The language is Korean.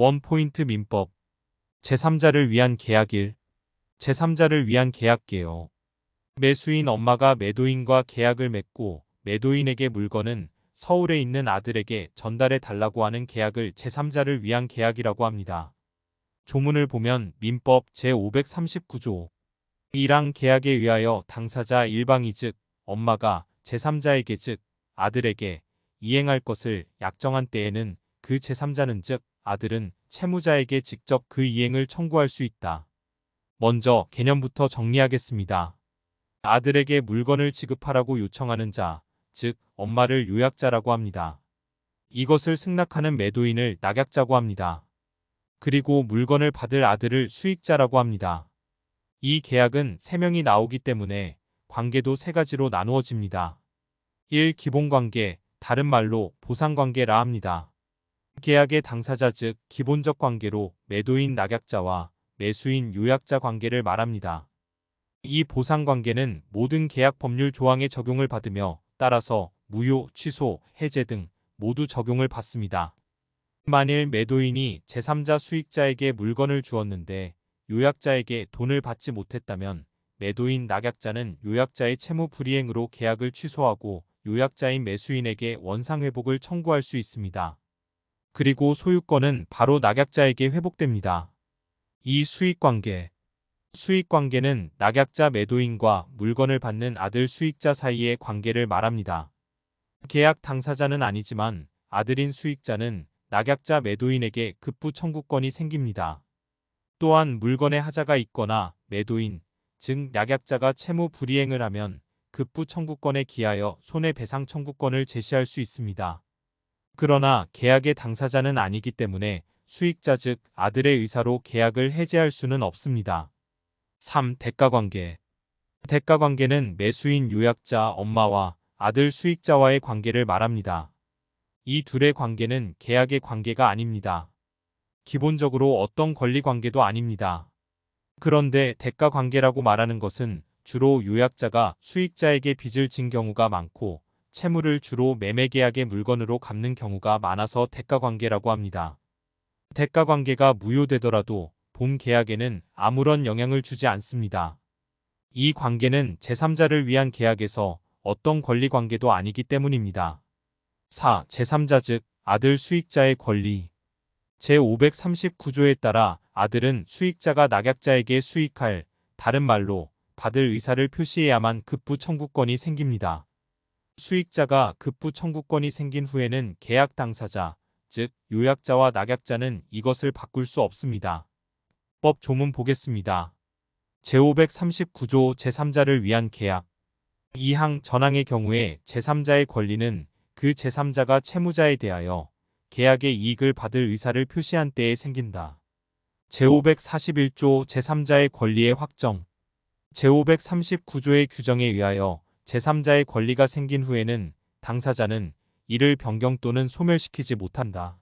원포인트 민법. 제3자를 위한 계약일. 제3자를 위한 계약계요. 매수인 엄마가 매도인과 계약을 맺고 매도인에게 물건은 서울에 있는 아들에게 전달해 달라고 하는 계약을 제3자를 위한 계약이라고 합니다. 조문을 보면 민법 제539조 1항 계약에 의하여 당사자 일방이 즉 엄마가 제3자에게 즉 아들에게 이행할 것을 약정한 때에는 그 제3자는 즉 아들은 채무자에게 직접 그 이행을 청구할 수 있다. 먼저 개념부터 정리하겠습니다. 아들에게 물건을 지급하라고 요청하는 자, 즉 엄마를 요약자라고 합니다. 이것을 승낙하는 매도인을 낙약자고 합니다. 그리고 물건을 받을 아들을 수익자라고 합니다. 이 계약은 3명이 나오기 때문에 관계도 3가지로 나누어집니다. 1. 기본관계, 다른 말로 보상관계라 합니다. 계약의 당사자 즉 기본적 관계로 매도인 낙약자와 매수인 요약자 관계를 말합니다. 이 보상관계는 모든 계약 법률 조항에 적용을 받으며 따라서 무효, 취소, 해제 등 모두 적용을 받습니다. 만일 매도인이 제3자 수익자에게 물건을 주었는데 요약자에게 돈을 받지 못했다면 매도인 낙약자는 요약자의 채무 불이행으로 계약을 취소하고 요약자인 매수인에게 원상회복을 청구할 수 있습니다. 그리고 소유권은 바로 낙약자에게 회복됩니다. 이 수익관계. 수익관계는 낙약자 매도인과 물건을 받는 아들 수익자 사이의 관계를 말합니다. 계약 당사자는 아니지만 아들인 수익자는 낙약자 매도인에게 급부 청구권이 생깁니다. 또한 물건에 하자가 있거나 매도인, 즉 낙약자가 채무 불이행을 하면 급부 청구권에 기하여 손해배상 청구권을 제시할 수 있습니다. 그러나 계약의 당사자는 아니기 때문에 수익자 즉 아들의 의사로 계약을 해제할 수는 없습니다. 3. 대가관계. 대가관계는 매수인 요약자 엄마와 아들 수익자와의 관계를 말합니다. 이 둘의 관계는 계약의 관계가 아닙니다. 기본적으로 어떤 권리관계도 아닙니다. 그런데 대가관계라고 말하는 것은 주로 요약자가 수익자에게 빚을 진 경우가 많고 채무를 주로 매매계약의 물건으로 갚는 경우가 많아서 대가관계라고 합니다. 대가관계가 무효되더라도 본 계약에는 아무런 영향을 주지 않습니다. 이 관계는 제3자를 위한 계약에서 어떤 권리관계도 아니기 때문입니다. 4. 제3자 즉 아들 수익자의 권리. 제539조에 따라 아들은 수익자가 낙약자에게 수익할, 다른 말로 받을 의사를 표시해야만 급부 청구권이 생깁니다. 수익자가 급부 청구권이 생긴 후에는 계약 당사자, 즉 요약자와 낙약자는 이것을 바꿀 수 없습니다. 법 조문 보겠습니다. 제539조 제3자를 위한 계약. 2항 전항의 경우에 제3자의 권리는 그 제3자가 채무자에 대하여 계약의 이익을 받을 의사를 표시한 때에 생긴다. 제541조 제3자의 권리의 확정. 제539조의 규정에 의하여 제3자의 권리가 생긴 후에는 당사자는 이를 변경 또는 소멸시키지 못한다.